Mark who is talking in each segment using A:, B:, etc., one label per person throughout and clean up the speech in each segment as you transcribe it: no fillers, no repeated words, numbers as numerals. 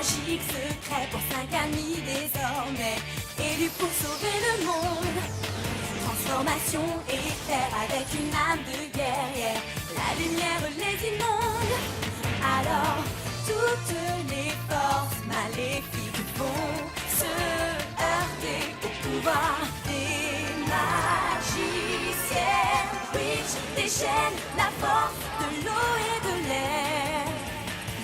A: magique secret pour 5 amis désormais, élus pour sauver le monde. Transformation éclair avec une âme de guerrière, la lumière les inonde. Alors toutes les forces maléfiques vont se heurter au pouvoir des magiciens. Witch déchaîne la force de l'eau et de l'air.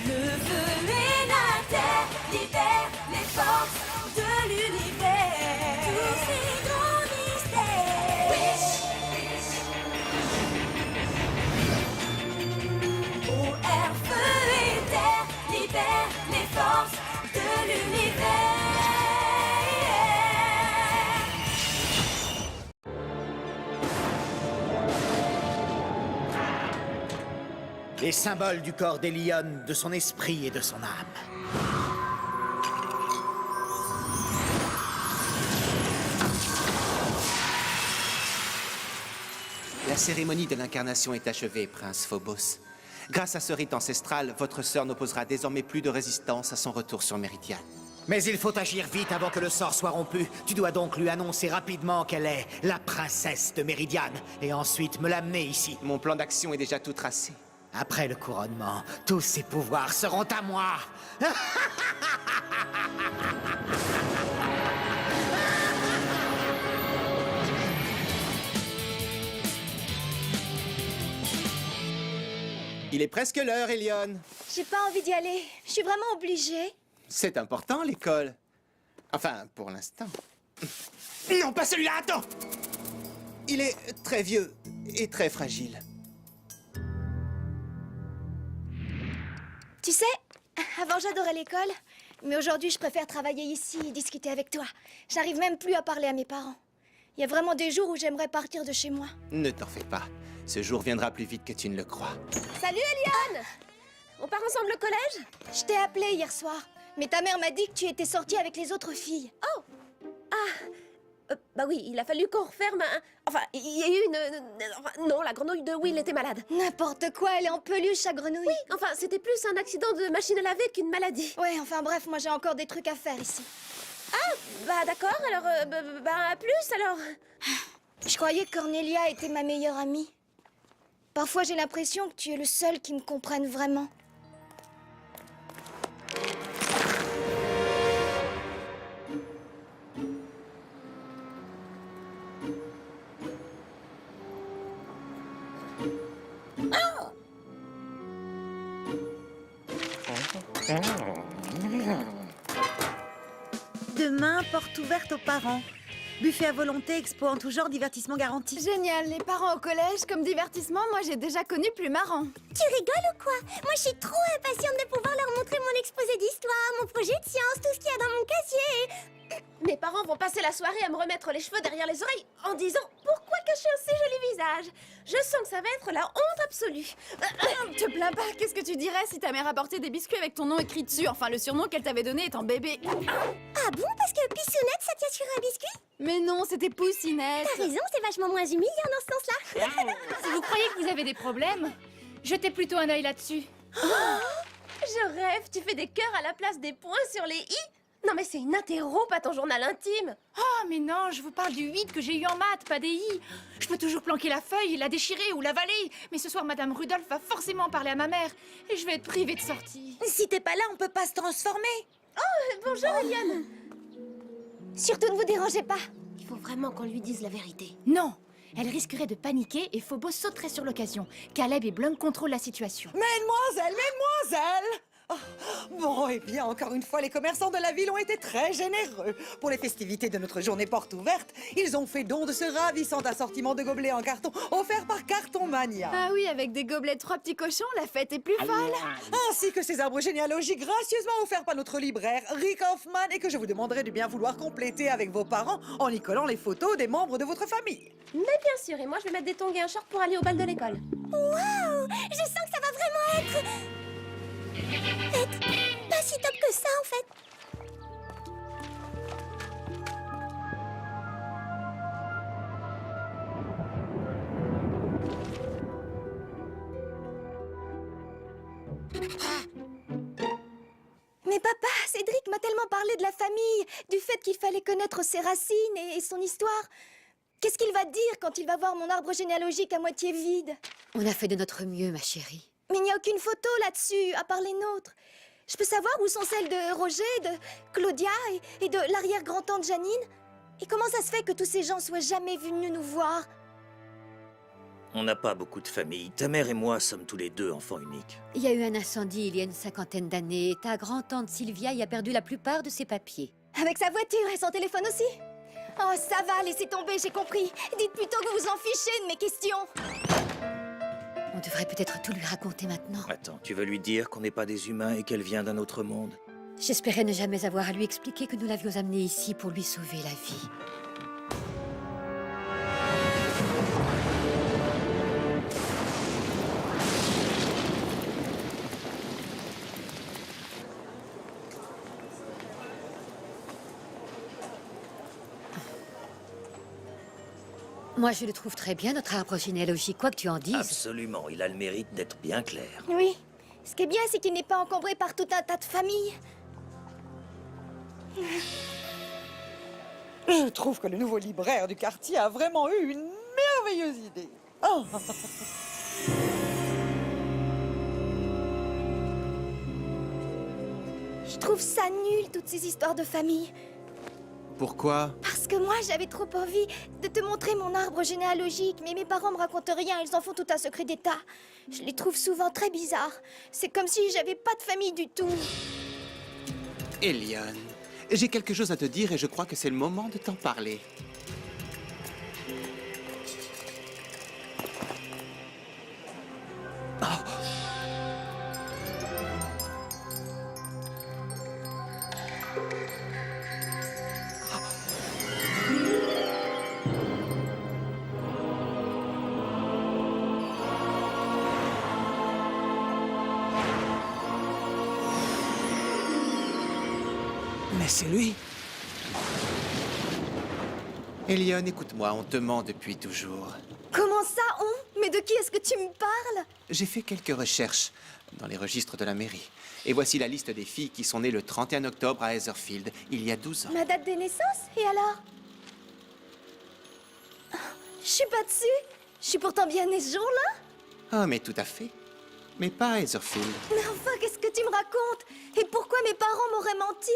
A: Le feu et la terre libèrent les forces de l'univers. Tous ces grands mystères. Eau, air, feu et terre libèrent les forces de l'univers.
B: Les symboles du corps d'Elion, de son esprit et de son âme.
C: La cérémonie de l'incarnation est achevée, prince Phobos. Grâce à ce rite ancestral, votre sœur n'opposera désormais plus de résistance à son retour sur Meridian.
B: Mais il faut agir vite avant que le sort soit rompu. Tu dois donc lui annoncer rapidement qu'elle est la princesse de Meridian, et ensuite me l'amener ici.
C: Mon plan d'action est déjà tout tracé.
B: Après le couronnement, tous ses pouvoirs seront à moi.
C: Il est presque l'heure, Elion.
D: J'ai pas envie d'y aller. Je suis vraiment obligée.
C: C'est important, l'école. Enfin, pour l'instant. Non, pas celui-là, attends! Il est très vieux et très fragile.
D: Tu sais, avant j'adorais l'école, mais aujourd'hui je préfère travailler ici et discuter avec toi. J'arrive même plus à parler à mes parents. Il y a vraiment des jours où j'aimerais partir de chez moi.
C: Ne t'en fais pas. Ce jour viendra plus vite que tu ne le crois.
D: Salut Eliane! On part ensemble au collège? Je t'ai appelé hier soir, mais ta mère m'a dit que tu étais sortie avec les autres filles.
E: Oh! Bah oui, il a fallu qu'on referme un... Enfin, il y a eu une... Non, la grenouille de Will était malade.
D: N'importe quoi, elle est en peluche, sa grenouille.
E: Oui, enfin, c'était plus un accident de machine à laver qu'une maladie.
D: Ouais, enfin bref, moi j'ai encore des trucs à faire ici.
E: Ah, bah d'accord, alors... à plus, alors...
D: Je croyais que Cornelia était ma meilleure amie. Parfois j'ai l'impression que tu es le seul qui me comprenne vraiment.
F: Demain, porte ouverte aux parents. Buffet à volonté, expo en tout genre, divertissement garanti.
G: Génial, les parents au collège comme divertissement, moi j'ai déjà connu plus marrant.
D: Tu rigoles ou quoi? Moi je suis trop impatiente de pouvoir leur montrer mon exposé d'histoire, mon projet de science, tout ce qu'il y a dans mon casier.
E: Mes parents vont passer la soirée à me remettre les cheveux derrière les oreilles en disant « Pourquoi cacher un si joli visage ?» Je sens que ça va être la honte absolue.
G: Te plains pas, qu'est-ce que tu dirais si ta mère apportait des biscuits avec ton nom écrit dessus? Enfin, le surnom qu'elle t'avait donné étant bébé.
D: Ah bon? Parce que Pissounette, ça tient sur un biscuit?
G: Mais non, c'était Poussinette.
D: T'as raison, c'est vachement moins humiliant dans ce sens-là.
H: Si vous croyez que vous avez des problèmes, jetez plutôt un œil là-dessus.
E: Je rêve, tu fais des cœurs à la place des points sur les i. Non mais c'est une interro, pas ton journal intime.
H: Ah, mais non, je vous parle du 8 que j'ai eu en maths, pas des i. Je peux toujours planquer la feuille, la déchirer ou l'avaler. Mais ce soir, Madame Rudolph va forcément parler à ma mère. Et je vais être privée de sortie.
F: Si t'es pas là, on peut pas se transformer.
E: Bonjour Eliane.
D: Surtout ne vous dérangez pas.
E: Il faut vraiment qu'on lui dise la vérité.
H: Non, elle risquerait de paniquer et Phobos sauterait sur l'occasion. Caleb et Blum contrôlent la situation.
F: Mesdemoiselles, mesdemoiselles! Oh, bon, eh bien, encore une fois, les commerçants de la ville ont été très généreux. Pour les festivités de notre journée porte ouverte, ils ont fait don de ce ravissant assortiment de gobelets en carton offert par Carton Mania.
G: Ah oui, avec des gobelets de 3 petits cochons, la fête est plus folle.
F: Ainsi que ces arbres généalogiques gracieusement offerts par notre libraire Rick Hoffman et que je vous demanderai de bien vouloir compléter avec vos parents en y collant les photos des membres de votre famille.
E: Mais bien sûr, et moi je vais mettre des tongs et un short pour aller au bal de l'école.
D: Waouh! Je sens que ça va vraiment être pas si top que ça en fait. Mais papa, m'a tellement parlé de la famille, du fait qu'il fallait connaître ses racines et son histoire. Qu'est-ce qu'il va dire quand il va voir mon arbre généalogique à moitié vide?
I: On a fait de notre mieux, ma chérie.
D: Mais il n'y a aucune photo là-dessus, à part les nôtres. Je peux savoir où sont celles de Roger, de Claudia et de l'arrière-grand-tante Janine? Et comment ça se fait que tous ces gens soient jamais venus nous voir?
J: On n'a pas beaucoup de famille. Ta mère et moi sommes tous les deux enfants uniques.
I: Il y a eu un incendie il y a une 50aine d'années et ta grand-tante Sylvia y a perdu la plupart de ses papiers.
D: Avec sa voiture et son téléphone aussi? Oh, ça va, laissez tomber, j'ai compris. Dites plutôt que vous vous en fichez de mes questions.
I: On devrait peut-être tout lui raconter maintenant.
J: Attends, tu veux lui dire qu'on n'est pas des humains et qu'elle vient d'un autre monde?
I: J'espérais ne jamais avoir à lui expliquer que nous l'avions amenée ici pour lui sauver la vie. Moi, je le trouve très bien, notre arbre généalogique, quoi que tu en dises.
J: Absolument, il a le mérite d'être bien clair.
D: Oui. Ce qui est bien, c'est qu'il n'est pas encombré par tout un tas de familles.
F: Je trouve que le nouveau libraire du quartier a vraiment eu une merveilleuse idée. Oh.
D: Je trouve ça nul, toutes ces histoires de famille.
C: Pourquoi?
D: Parce que moi, j'avais trop envie de te montrer mon arbre généalogique, mais mes parents me racontent rien, ils en font tout un secret d'État. Je les trouve souvent très bizarres. C'est comme si j'avais pas de famille du tout.
C: Elion, j'ai quelque chose à te dire et je crois que c'est le moment de t'en parler. Mais c'est lui. Elion, écoute-moi, on te ment depuis toujours.
D: Comment ça, on? Mais de qui est-ce que tu me parles?
C: J'ai fait quelques recherches dans les registres de la mairie. Et voici la liste des filles qui sont nées le 31 octobre à Heatherfield, il y a 12 ans.
D: Ma date de naissance? Et alors? Je suis pas dessus. Je suis pourtant bien née ce jour-là.
C: Ah, mais tout à fait. Mais pas à Heatherfield.
D: Mais enfin, qu'est-ce que tu me racontes? Et pourquoi mes parents m'auraient menti?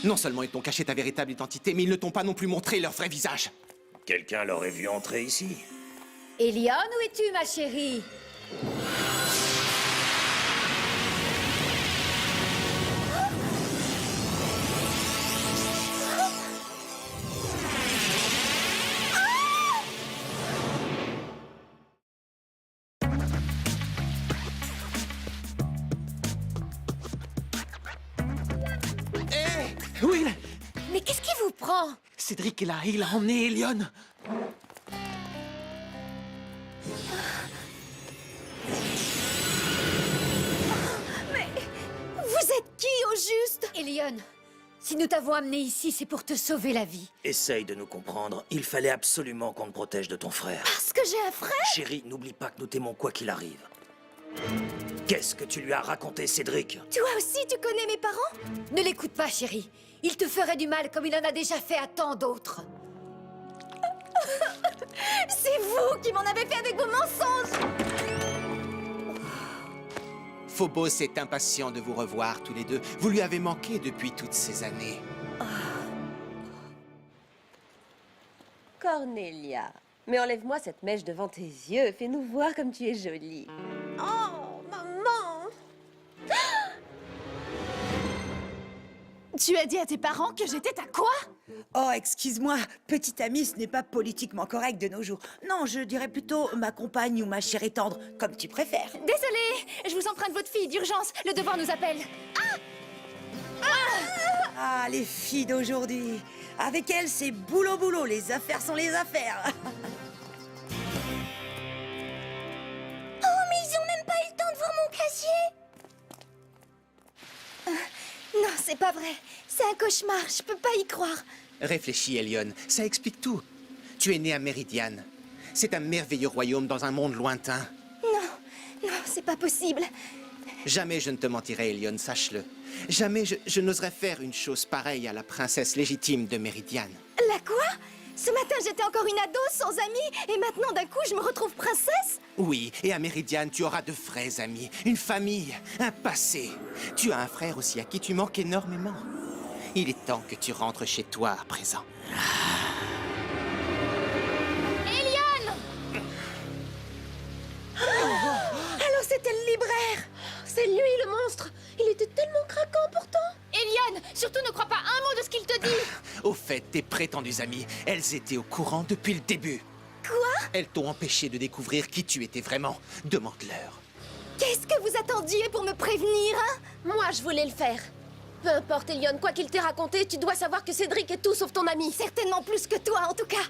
C: Non seulement ils t'ont caché ta véritable identité, mais ils ne t'ont pas non plus montré leur vrai visage.
J: Quelqu'un l'aurait vu entrer ici.
I: Elion, où es-tu, ma chérie?
C: Will!
I: Mais qu'est-ce qui vous prend?
C: Cédric est là, il a emmené Elion.
D: Mais vous êtes qui au juste?
I: Elion, si nous t'avons amené ici, c'est pour te sauver la vie.
J: Essaye de nous comprendre. Il fallait absolument qu'on te protège de ton frère.
D: Parce que j'ai un frère?
J: Chérie, n'oublie pas que nous t'aimons quoi qu'il arrive. Qu'est-ce que tu lui as raconté, Cédric?
D: Toi aussi, tu connais mes parents?
I: Ne l'écoute pas, chérie. Il te ferait du mal comme il en a déjà fait à tant d'autres.
D: C'est vous qui m'en avez fait avec vos mensonges!
C: Phobos est impatient de vous revoir tous les deux. Vous lui avez manqué depuis toutes ces années.
E: Cornelia, mais enlève-moi cette mèche devant tes yeux. Fais-nous voir comme tu es jolie. Oh, maman!
H: Tu as dit à tes parents que j'étais ta quoi?
F: Oh, excuse-moi, petite amie, ce n'est pas politiquement correct de nos jours. Non, je dirais plutôt ma compagne ou ma chérie tendre, comme tu préfères.
H: Désolée, je vous emprunte votre fille d'urgence. Le devoir nous appelle.
F: Ah, les filles d'aujourd'hui. Avec elles, c'est boulot boulot, les affaires sont les affaires.
D: Oh, mais ils ont même pas eu le temps de voir mon casier! Non, c'est pas vrai. C'est un cauchemar, je peux pas y croire.
C: Réfléchis, Elion, ça explique tout. Tu es né à Méridian. C'est un merveilleux royaume dans un monde lointain.
D: Non, non, c'est pas possible.
C: Jamais je ne te mentirai, Elion, sache-le. Jamais je n'oserais faire une chose pareille à la princesse légitime de Méridiane.
D: La quoi? Ce matin, j'étais encore une ado, sans amis, et maintenant, d'un coup, je me retrouve princesse?
C: Oui, et à Méridiane, tu auras de vrais amis, une famille, un passé. Tu as un frère aussi à qui tu manques énormément. Il est temps que tu rentres chez toi à présent.
D: Alors, c'était le libraire!
E: C'est lui le monstre. Il était tellement craquant pourtant.
H: Eliane, surtout ne crois pas un mot de ce qu'il te dit.
C: Au fait, tes prétendues amies, elles étaient au courant depuis le début.
D: Quoi?
C: Elles t'ont empêché de découvrir qui tu étais vraiment. Demande-leur.
D: Qu'est-ce que vous attendiez pour me prévenir, hein?
E: Moi, je voulais le faire. Peu importe, Eliane, quoi qu'il t'ait raconté, tu dois savoir que Cédric est tout sauf ton ami.
D: Certainement plus que toi, en tout cas.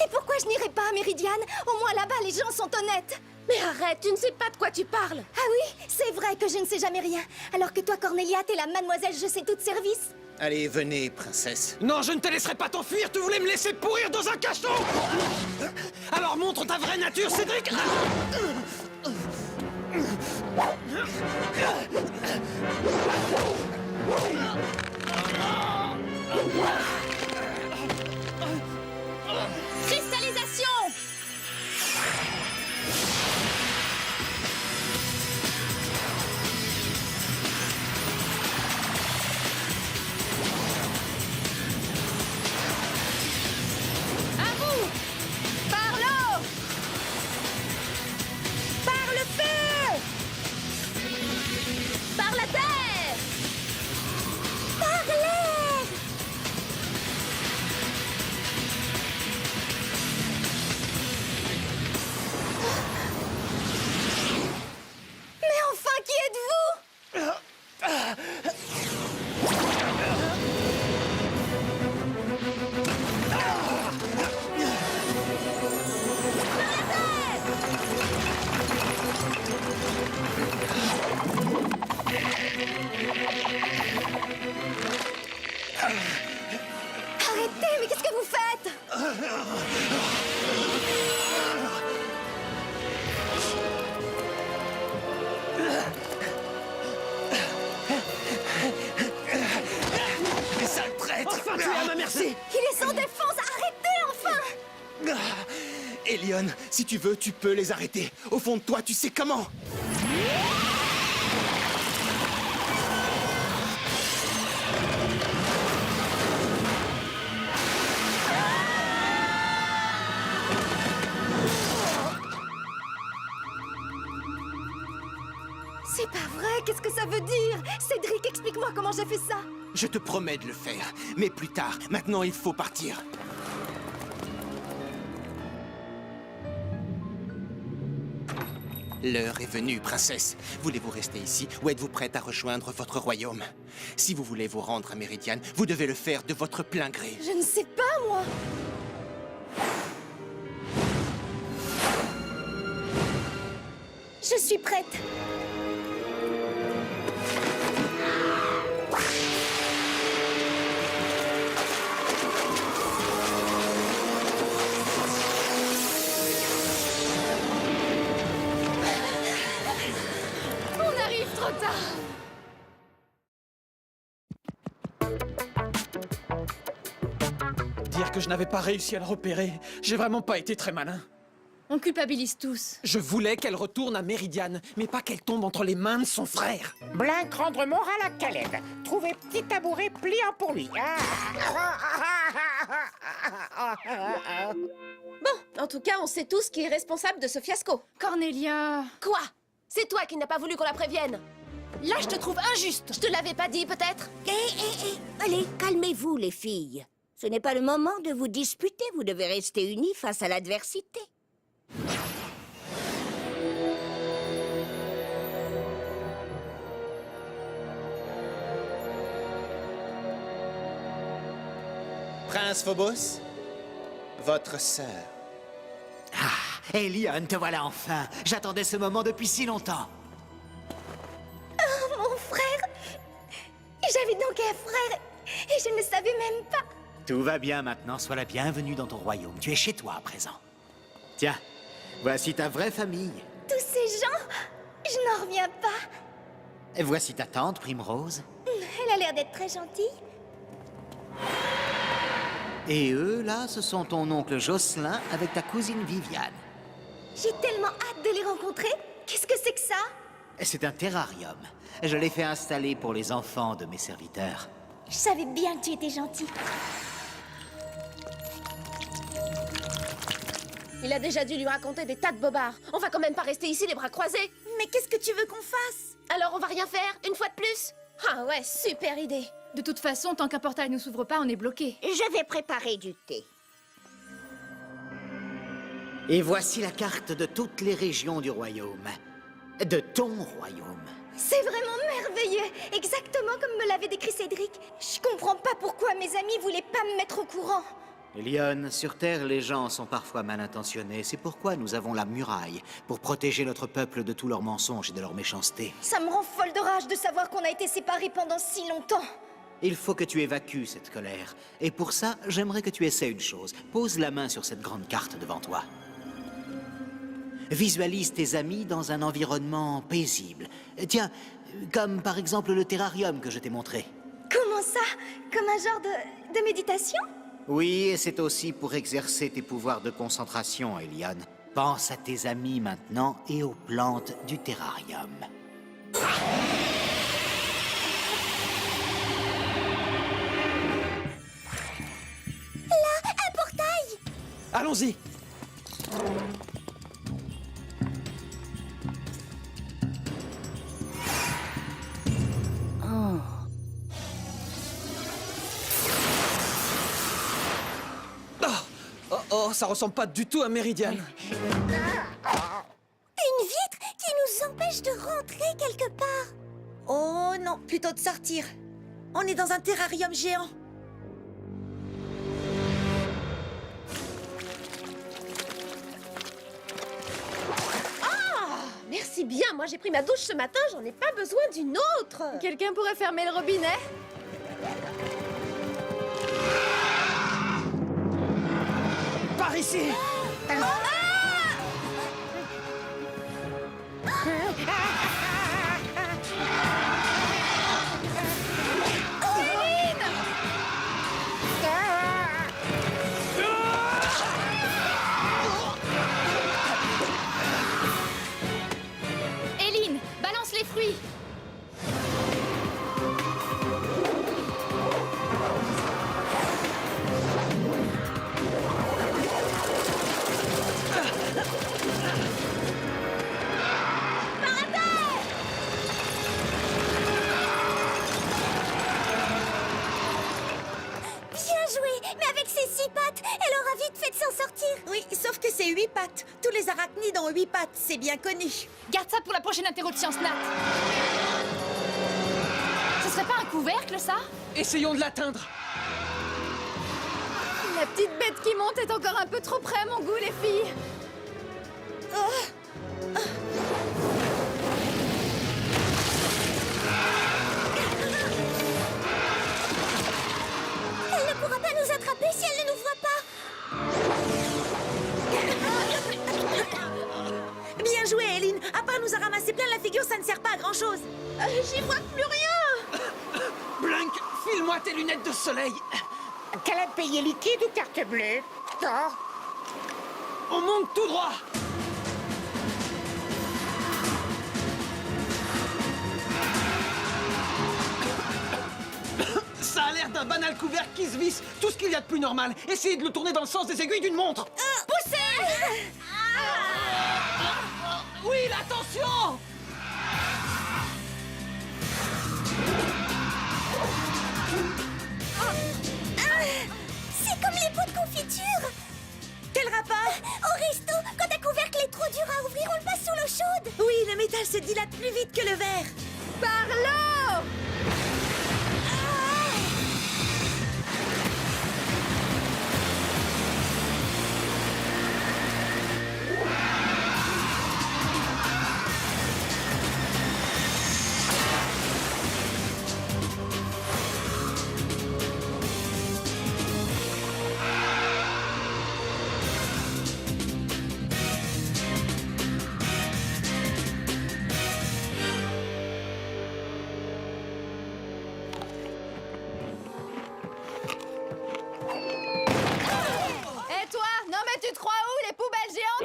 D: Et pourquoi je n'irai pas à Méridiane? Au moins là-bas, les gens sont honnêtes.
E: Mais arrête, tu ne sais pas de quoi tu parles.
D: Ah oui, c'est vrai que je ne sais jamais rien. Alors que toi, Cornelia, t'es la mademoiselle je sais tout de service.
C: Allez, venez, princesse.
J: Non, je ne te laisserai pas t'enfuir, tu voulais me laisser pourrir dans un cachot. Alors montre ta vraie nature, Cédric.
H: Cristallisation! À vous! Par l'eau!
D: Par le feu!
E: Par la terre!
D: Par l'air! Mais enfin, qui êtes-vous? Arrêtez, mais qu'est-ce que vous faites?
C: Les sales traîtres.
J: Enfin, tu es à ma merci.
D: Il est sans défense, arrêtez enfin!
C: Elion, si tu veux, tu peux les arrêter. Au fond de toi, tu sais comment.
D: C'est pas vrai, qu'est-ce que ça veut dire? Cédric, explique-moi comment j'ai fait ça.
C: Je te promets de le faire, mais plus tard. Maintenant, il faut partir. L'heure est venue, princesse. Voulez-vous rester ici ou êtes-vous prête à rejoindre votre royaume? Si vous voulez vous rendre à Méridiane, vous devez le faire de votre plein gré.
D: Je ne sais pas, moi. Je suis prête.
H: On arrive trop tard.
J: Dire que je n'avais pas réussi à le repérer, j'ai vraiment pas été très malin.
H: On culpabilise tous.
J: Je voulais qu'elle retourne à Méridiane, mais pas qu'elle tombe entre les mains de son frère.
K: Blanc rendre moral à Caleb. Trouver petit tabouret pliant pour lui.
E: Bon, en tout cas, on sait tous qui est responsable de ce fiasco.
H: Cornelia...
E: Quoi? C'est toi qui n'as pas voulu qu'on la prévienne.
H: Là, je te trouve injuste.
E: Je te l'avais pas dit, peut-être?
L: Allez, calmez-vous, les filles. Ce n'est pas le moment de vous disputer, vous devez rester unis face à l'adversité.
C: Prince Phobos, votre sœur.
B: Ah, Elion, te voilà enfin. J'attendais ce moment depuis si longtemps.
D: Oh, mon frère! J'avais donc un frère et je ne savais même pas.
B: Tout va bien maintenant, sois la bienvenue dans ton royaume. Tu es chez toi à présent. Tiens, voici ta vraie famille.
D: Tous ces gens, je n'en reviens pas.
B: Et voici ta tante, Primrose.
D: Elle a l'air d'être très gentille.
B: Et eux, là, ce sont ton oncle Jocelyn avec ta cousine Viviane.
D: J'ai tellement hâte de les rencontrer. Qu'est-ce que c'est que ça?
B: C'est un terrarium. Je l'ai fait installer pour les enfants de mes serviteurs.
D: Je savais bien que tu étais gentil.
E: Il a déjà dû lui raconter des tas de bobards. On va quand même pas rester ici les bras croisés.
D: Mais qu'est-ce que tu veux qu'on fasse?
E: Alors on va rien faire, une fois de plus? Ah ouais, super idée.
H: De toute façon, tant qu'un portail ne s'ouvre pas, on est bloqué.
L: Je vais préparer du thé.
B: Et voici la carte de toutes les régions du royaume. De ton royaume.
D: C'est vraiment merveilleux. Exactement comme me l'avait décrit Cédric. Je comprends pas pourquoi mes amis voulaient pas me mettre au courant.
B: Lyon, sur Terre, les gens sont parfois mal intentionnés. C'est pourquoi nous avons la muraille, pour protéger notre peuple de tous leurs mensonges et de leur méchanceté.
D: Ça me rend folle de rage de savoir qu'on a été séparés pendant si longtemps.
B: Il faut que tu évacues cette colère. Et pour ça, j'aimerais que tu essaies une chose. Pose la main sur cette grande carte devant toi. Visualise tes amis dans un environnement paisible. Tiens, comme par exemple le terrarium que je t'ai montré.
D: Comment ça? Comme un genre de méditation?
B: Oui, et c'est aussi pour exercer tes pouvoirs de concentration, Eliane. Pense à tes amis maintenant et aux plantes du terrarium.
D: Là, un portail!
C: Allons-y. Oh, ça ressemble pas du tout à Méridian.
D: Une vitre qui nous empêche de rentrer quelque part.
F: Oh non, plutôt de sortir. On est dans un terrarium géant.
E: Merci bien, moi j'ai pris ma douche ce matin, j'en ai pas besoin d'une autre.
G: Quelqu'un pourrait fermer le robinet?
C: Par ici.
H: Éline, balance les fruits.
D: Bien joué! Mais avec ses 6 pattes, elle aura vite fait de s'en sortir.
F: Oui, sauf que c'est 8 pattes. Tous les arachnides ont 8 pattes, c'est bien connu.
H: Garde ça pour la prochaine interro de Sciences Nat. Ce serait pas un couvercle, ça?
C: Essayons de l'atteindre.
G: La petite bête qui monte est encore un peu trop près à mon goût, les filles.
D: Elle ne pourra pas nous attraper si elle ne nous voit pas.
F: Bien joué, Eileen. À part nous a ramassé plein la figure, ça ne sert pas à grand-chose.
E: J'y vois plus rien.
C: Blink, file-moi tes lunettes de soleil.
K: Qu'elle a payé liquide ou carte bleue? Oh.
C: On monte tout droit. Ça a l'air d'un banal couvercle qui se visse. Tout ce qu'il y a de plus normal. Essayez de le tourner dans le sens des aiguilles d'une montre.
E: Poussez.
C: Oui, attention.
D: C'est comme les pots de confiture.
F: Quel rapport?
D: Au resto, quand un couvercle est trop dur à ouvrir, on le passe sous l'eau chaude.
F: Oui, le métal se dilate plus vite que le verre.
G: Par l'eau!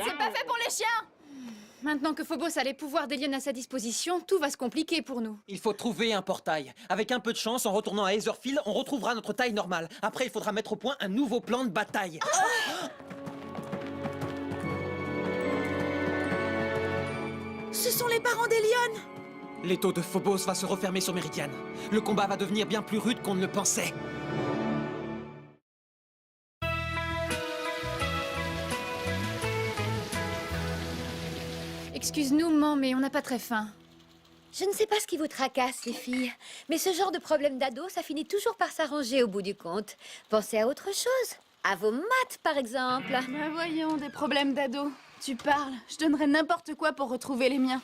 G: c'est pas fait pour les chiens. Maintenant que Phobos a les pouvoirs d'Elion à sa disposition, tout va se compliquer pour nous.
M: Il faut trouver un portail. Avec un peu de chance, en retournant à Aetherfield, on retrouvera notre taille normale. Après, il faudra mettre au point un nouveau plan de bataille.
F: Ce sont les parents d'Elion!
M: L'étau de Phobos va se refermer sur Meridian. Le combat va devenir bien plus rude qu'on ne le pensait.
G: Excuse-nous, maman, mais on n'a pas très faim.
I: Je ne sais pas ce qui vous tracasse, les filles, mais ce genre de problème d'ado, ça finit toujours par s'arranger au bout du compte. Pensez à autre chose. À vos maths, par exemple.
G: Bah voyons, des problèmes d'ado. Tu parles, je donnerais n'importe quoi pour retrouver les miens.